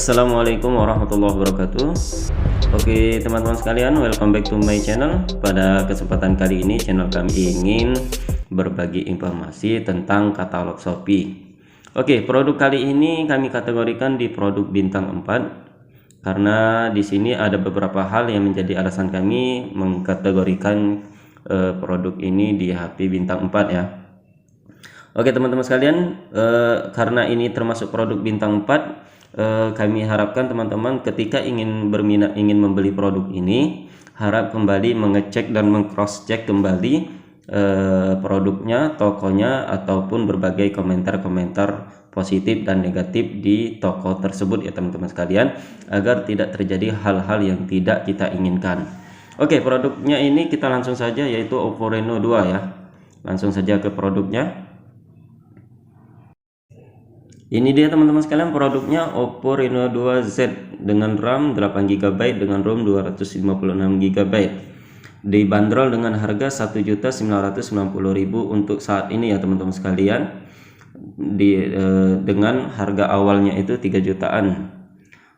Assalamualaikum warahmatullahi wabarakatuh. Oke teman-teman sekalian, welcome back to my channel. Pada kesempatan kali ini channel kami ingin berbagi informasi tentang katalog Shopee. Oke, produk kali ini kami kategorikan di produk bintang 4 karena di sini ada beberapa hal yang menjadi alasan kami mengkategorikan produk ini di HP bintang 4 ya. Oke teman-teman sekalian, karena ini termasuk produk bintang 4, kami harapkan teman-teman ketika ingin berminat ingin membeli produk ini, harap kembali mengecek dan mengcross check kembali produknya, tokonya, ataupun berbagai komentar-komentar positif dan negatif di toko tersebut ya teman-teman sekalian, agar tidak terjadi hal-hal yang tidak kita inginkan. Oke, produknya ini kita langsung saja, yaitu Oppo Reno 2 ya. Langsung saja ke produknya. Ini dia teman-teman sekalian produknya, Oppo Reno 2Z dengan RAM 8GB dengan ROM 256GB. Dibanderol dengan harga 1.990.000 untuk saat ini ya teman-teman sekalian. Dengan harga awalnya itu 3 jutaan.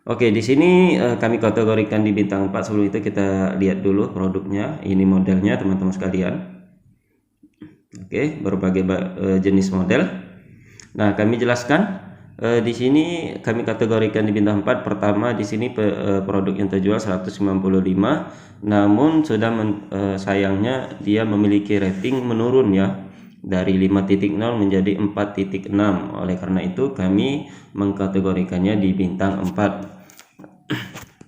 Oke, di sini kami kategorikan di bintang 4. Sebelum itu kita lihat dulu produknya. Ini modelnya teman-teman sekalian. Oke, berbagai jenis model. Nah, kami jelaskan di sini kami kategorikan di bintang 4. Pertama, di sini produk yang terjual 195, namun sudah sayangnya dia memiliki rating menurun ya, dari 5.0 menjadi 4.6. Oleh karena itu kami mengkategorikannya di bintang 4.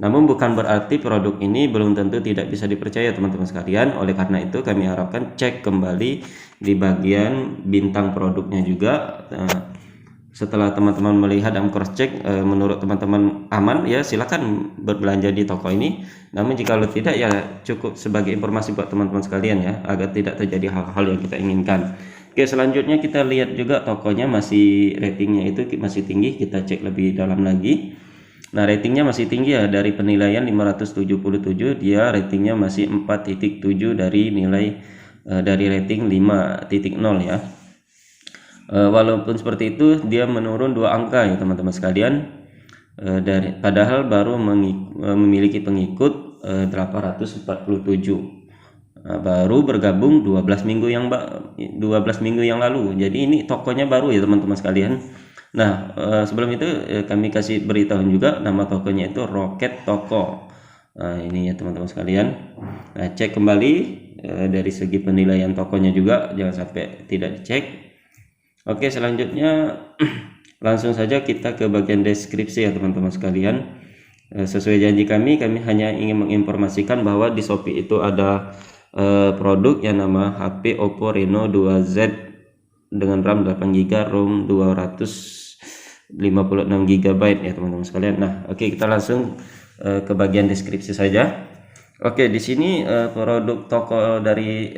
Namun bukan berarti produk ini belum tentu tidak bisa dipercaya teman-teman sekalian. Oleh karena itu kami harapkan cek kembali di bagian bintang produknya juga. Setelah teman-teman melihat dan cross check, menurut teman-teman aman ya, silakan berbelanja di toko ini. Namun jika tidak ya cukup sebagai informasi buat teman-teman sekalian ya, agar tidak terjadi hal-hal yang kita inginkan. Oke, selanjutnya kita lihat juga tokonya masih ratingnya itu masih tinggi. Kita cek lebih dalam lagi. Nah, ratingnya masih tinggi ya, dari penilaian 577 dia ratingnya masih 4.7 dari nilai dari rating 5.0 ya. Walaupun seperti itu dia menurun 2 angka ya teman-teman sekalian. Padahal baru memiliki pengikut 847. Baru bergabung 12 minggu yang lalu. Jadi ini tokonya baru ya teman-teman sekalian. Nah, sebelum itu kami kasih beritahu juga nama tokonya itu Rocket Toko. Nah, ini ya teman-teman sekalian. Nah, cek kembali dari segi penilaian tokonya juga, jangan sampai tidak dicek. Oke, selanjutnya langsung saja kita ke bagian deskripsi ya teman-teman sekalian. Sesuai janji kami hanya ingin menginformasikan bahwa di Shopee itu ada produk yang nama HP Oppo Reno 2Z dengan RAM 8GB, ROM 256GB ya teman-teman sekalian. Nah, oke, kita langsung ke bagian deskripsi saja. Oke, di sini produk toko dari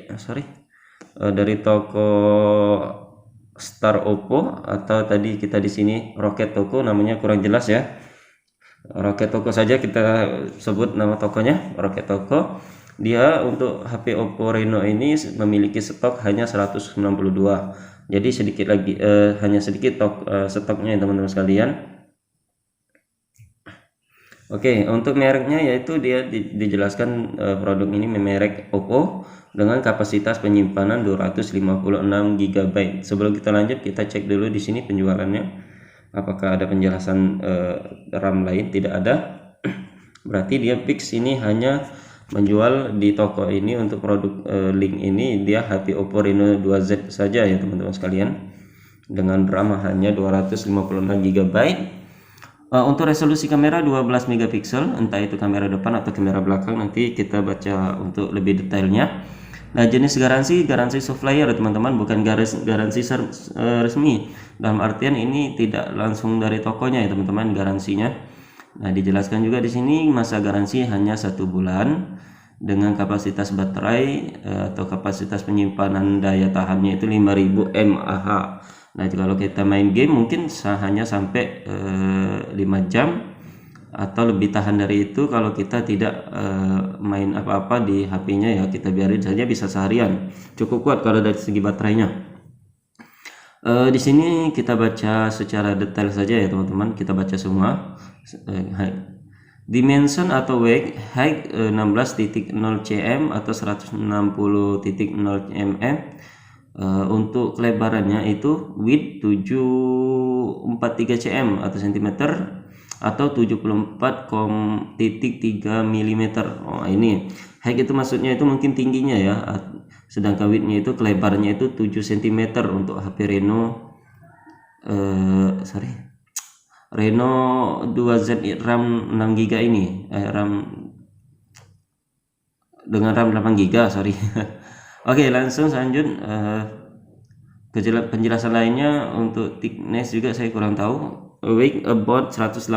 toko Star Oppo, atau tadi kita di sini Rocket Toko, namanya kurang jelas ya. Rocket Toko saja kita sebut nama tokonya, Rocket Toko. Dia untuk HP Oppo Reno ini memiliki stok hanya 192. Jadi sedikit lagi, hanya sedikit stoknya ya teman-teman sekalian. Oke, untuk mereknya yaitu dia dijelaskan produk ini merek Oppo dengan kapasitas penyimpanan 256GB. Sebelum kita lanjut, kita cek dulu di sini penjualannya. Apakah ada penjelasan RAM lain? Tidak ada. Berarti dia fix ini hanya menjual di toko ini untuk produk link ini dia HP Oppo Reno 2Z saja ya teman-teman sekalian, dengan RAM hanya 256GB. Untuk resolusi kamera 12 megapiksel, entah itu kamera depan atau kamera belakang, nanti kita baca untuk lebih detailnya. Nah, jenis garansi supplier teman-teman, bukan garansi resmi. Dalam artian ini tidak langsung dari tokonya ya teman-teman garansinya. Nah, dijelaskan juga di sini masa garansi hanya 1 bulan dengan kapasitas baterai atau kapasitas penyimpanan daya tahannya itu 5000 mAh. Nah, kalau kita main game mungkin hanya sampai 5 jam atau lebih tahan dari itu. Kalau kita tidak main apa-apa di HP-nya ya, kita biarin saja, bisa seharian. Cukup kuat kalau dari segi baterainya. Di sini kita baca secara detail saja ya teman-teman, kita baca semua. Dimension atau weight height 16.0 cm atau 160.0 mm. Untuk kelebarannya itu width 743 cm atau cm atau 74,3 mm. Oh, ini height itu maksudnya itu mungkin tingginya ya, sedangkan widthnya itu kelebarnya itu 7 cm untuk HP Reno 2Z RAM 6GB ini, dengan RAM 8GB, sorry. Oke, langsung lanjut. Penjelasan lainnya untuk thickness juga saya kurang tahu. Weight about 189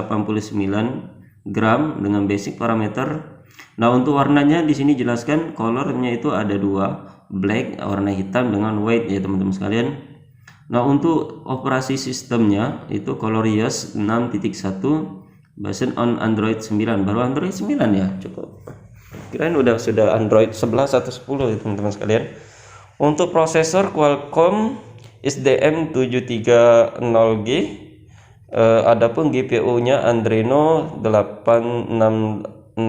gram dengan basic parameter. Nah, untuk warnanya di sini jelaskan colornya itu ada dua, black warna hitam dengan white ya teman-teman sekalian. Nah, untuk operasi sistemnya itu ColorOS 6.1 based on Android 9. Baru Android 9 ya, cukup. Kirain sudah Android 11 atau 10 ya teman-teman sekalian. Untuk prosesor Qualcomm SDM730G. Adapun GPU-nya Adreno 8618.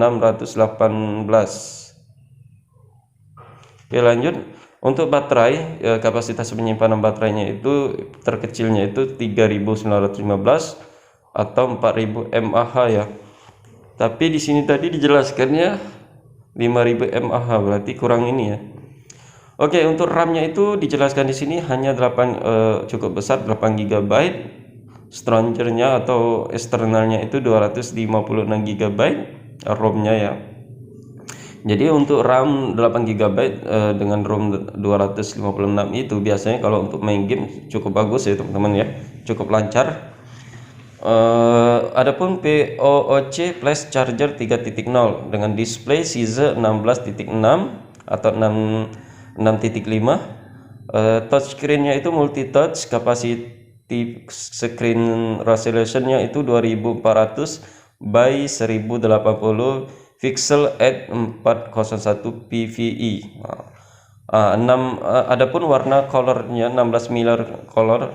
Oke, lanjut. Untuk baterai, kapasitas penyimpanan baterainya itu terkecilnya itu 3915 atau 4000 mAh ya. Tapi di sini tadi dijelaskannya 5000 mAh, berarti kurang ini ya. Oke, untuk RAM-nya itu dijelaskan di sini hanya cukup besar 8 GB. Stronger-nya atau eksternalnya itu 256 GB ROM-nya ya. Jadi untuk RAM 8 GB dengan ROM 256 itu biasanya kalau untuk main game cukup bagus ya teman-teman ya, cukup lancar. Adapun POOC Flash Charger 3.0 dengan display size 16.6 atau 6.5. Touchscreen-nya itu multi touch, capacity screen resolution-nya itu 2400 by 1080 pixel at 401 ppi. Adapun warna colornya 16 miliar color,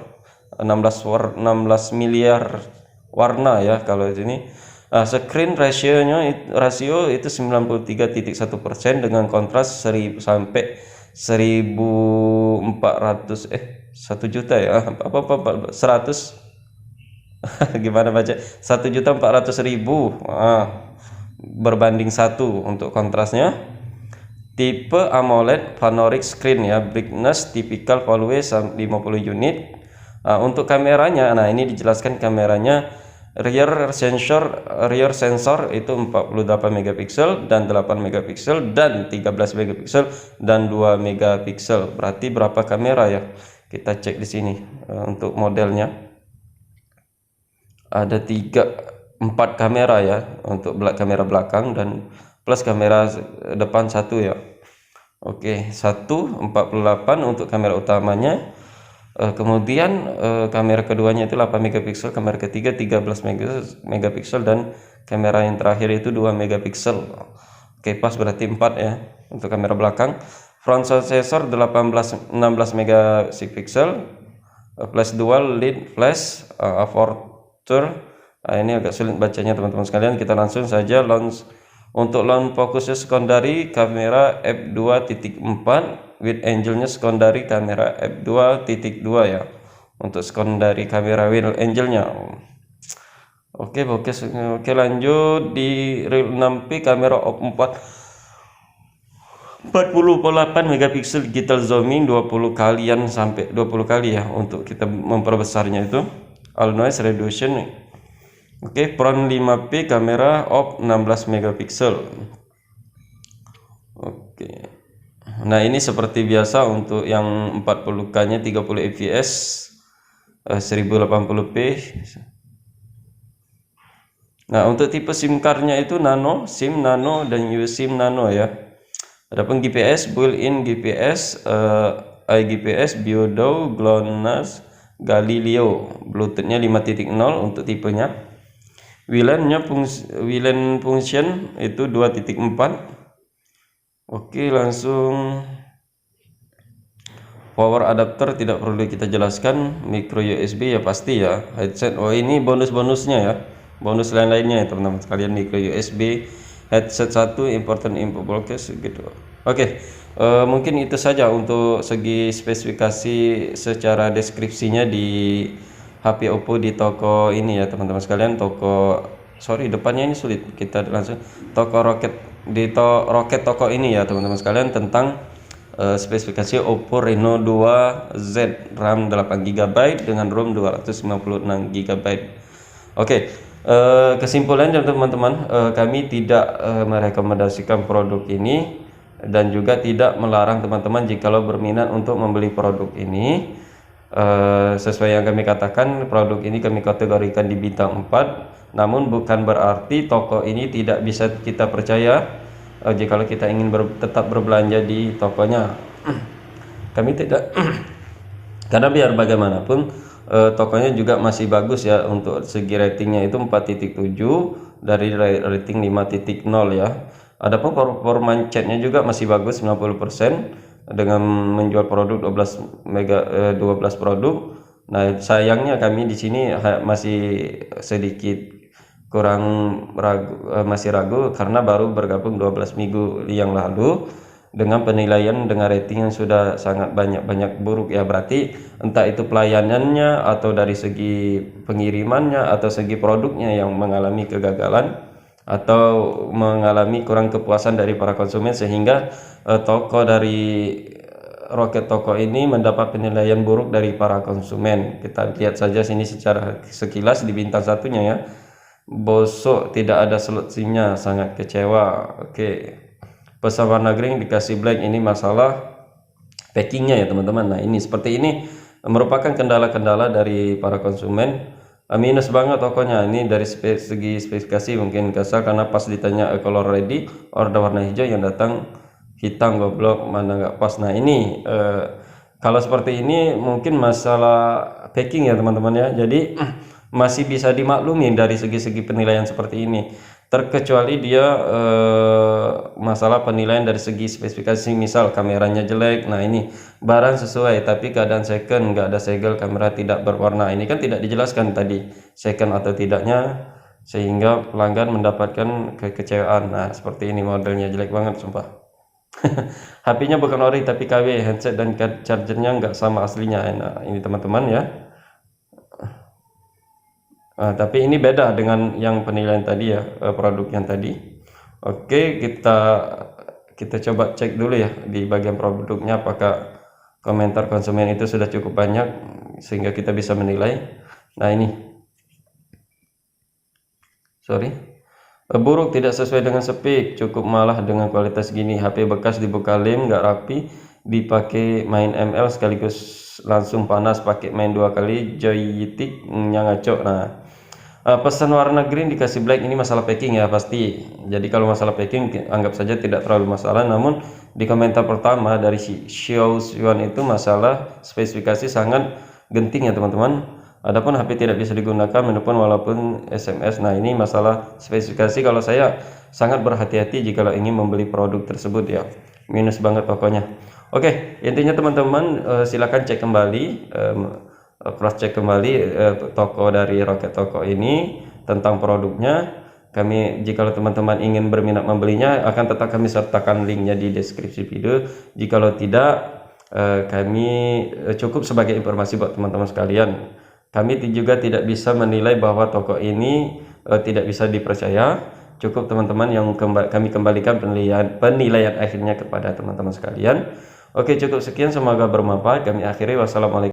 16 miliar warna ya kalau ini. Screen rasio itu 93.1% dengan kontras 1000 sampai 1400 1 juta ya, apa 100 gimana baca, 1.400.000 berbanding 1 untuk kontrasnya. Tipe AMOLED panoramic screen ya, brightness typical always 50 unit. Untuk kameranya, nah ini dijelaskan kameranya rear sensor itu 48 megapiksel dan 8 megapiksel dan 13 megapiksel dan 2 megapiksel. Berarti berapa kamera ya? Kita cek di sini. Untuk modelnya ada 4 kamera ya, untuk kamera belakang dan plus kamera depan 1 ya. Oke, 148 untuk kamera utamanya. Kemudian kamera keduanya itu 8 megapiksel, kamera ketiga 13 megapiksel dan kamera yang terakhir itu 2 megapiksel. Oke, pas berarti 4 ya untuk kamera belakang. Front sensor 16 megapiksel plus dual lead flash aperture. Ini agak sulit bacanya teman-teman sekalian, kita langsung saja launch. Untuk launch fokusnya sekondari kamera f2.4 with angle-nya sekondari kamera f2.2 ya. Untuk sekondari kamera with angle-nya. Oke, lanjut. Di real 6P kamera op 48 megapiksel digital zooming 20 kalian sampai 20 kali ya untuk kita memperbesarnya itu. All noise reduction. Oke, front 5P kamera op 16 megapiksel. Oke. Nah, ini seperti biasa untuk yang 40K-nya 30 fps 1080p. Nah, untuk tipe SIM card-nya itu nano, SIM nano dan USIM nano ya. Adapun GPS built-in GPS, iGPS, Biodo, GLONASS, Galileo. Bluetooth-nya 5.0 untuk tipenya. WLAN function itu 2.4. Oke, langsung Power adapter tidak perlu kita jelaskan, micro USB ya pasti ya. Headset, oh ini bonus-bonusnya ya, bonus lain-lainnya ya teman-teman sekalian. Micro USB, headset 1, important info broadcast gitu. Oke, mungkin itu saja untuk segi spesifikasi secara deskripsinya di HP Oppo di toko ini ya teman-teman sekalian. Depannya ini sulit, kita langsung toko Rocket toko ini ya teman-teman sekalian, tentang spesifikasi Oppo Reno 2Z, RAM 8GB dengan ROM 256GB. Oke, kesimpulannya teman-teman, kami tidak merekomendasikan produk ini dan juga tidak melarang teman-teman jikalau berminat untuk membeli produk ini. Sesuai yang kami katakan, produk ini kami kategorikan di bintang 4, namun bukan berarti toko ini tidak bisa kita percaya jikalau kita ingin tetap berbelanja di tokonya. Kami tidak karena biar bagaimanapun tokonya juga masih bagus ya, untuk segi ratingnya itu 4.7 dari rating 5.0 ya. Adapun performance chatnya juga masih bagus 90% dengan menjual produk 12 produk. Nah, sayangnya kami di sini masih sedikit kurang masih ragu karena baru bergabung 12 minggu yang lalu dengan penilaian dengan rating yang sudah sangat banyak buruk ya. Berarti entah itu pelayanannya atau dari segi pengirimannya atau segi produknya yang mengalami kegagalan atau mengalami kurang kepuasan dari para konsumen, sehingga toko dari Rocket toko ini mendapat penilaian buruk dari para konsumen. Kita lihat saja sini secara sekilas di bintang satunya ya. Bosok, tidak ada slot SIM-nya, sangat kecewa. Oke, pesan warna green dikasih black, ini masalah packingnya ya teman-teman. Nah, ini seperti ini merupakan kendala-kendala dari para konsumen. Minus banget tokonya ini dari segi spesifikasi, mungkin kesal karena pas ditanya color ready, order warna hijau yang datang hitam, goblok, mana nggak pas. Nah ini kalau seperti ini mungkin masalah packing ya teman-teman ya. Jadi masih bisa dimaklumi dari segi-segi penilaian seperti ini, terkecuali dia masalah penilaian dari segi spesifikasi, misal kameranya jelek. Nah ini barang sesuai tapi keadaan second, nggak ada segel, kamera tidak berwarna, ini kan tidak dijelaskan tadi second atau tidaknya, sehingga pelanggan mendapatkan kekecewaan. Nah seperti ini, modelnya jelek banget sumpah. HP-nya bukan ori tapi KW, handset dan chargernya nggak sama aslinya. Nah ini teman-teman ya. Tapi ini beda dengan yang penilaian tadi ya, produk yang tadi. Oke, kita coba cek dulu ya di bagian produknya, apakah komentar konsumen itu sudah cukup banyak sehingga kita bisa menilai. Nah ini, buruk, tidak sesuai dengan spek, cukup malah dengan kualitas gini. HP bekas dibuka lem, nggak rapi, dipakai main ML sekaligus langsung panas, pakai main 2 kali joystick ngaco. Nah, pesan warna green dikasih black, ini masalah packing ya pasti. Jadi kalau masalah packing anggap saja tidak terlalu masalah, namun di komentar pertama dari Xiaoxuan itu masalah spesifikasi sangat genting ya teman-teman. Adapun HP tidak bisa digunakan menelpon walaupun SMS. Nah ini masalah spesifikasi, kalau saya sangat berhati-hati jika ingin membeli produk tersebut ya. Minus banget pokoknya. Oke, intinya teman-teman silakan cek kembali, cross check kembali toko dari Rocket toko ini tentang produknya. Kami, jika teman-teman ingin berminat membelinya, akan tetap kami sertakan linknya di deskripsi video. Jikalau tidak, kami cukup sebagai informasi buat teman-teman sekalian. Kami juga tidak bisa menilai bahwa toko ini tidak bisa dipercaya. Cukup teman-teman yang kami kembalikan penilaian akhirnya kepada teman-teman sekalian. Oke, cukup sekian, semoga bermanfaat. Kami akhiri, wassalamualaikum.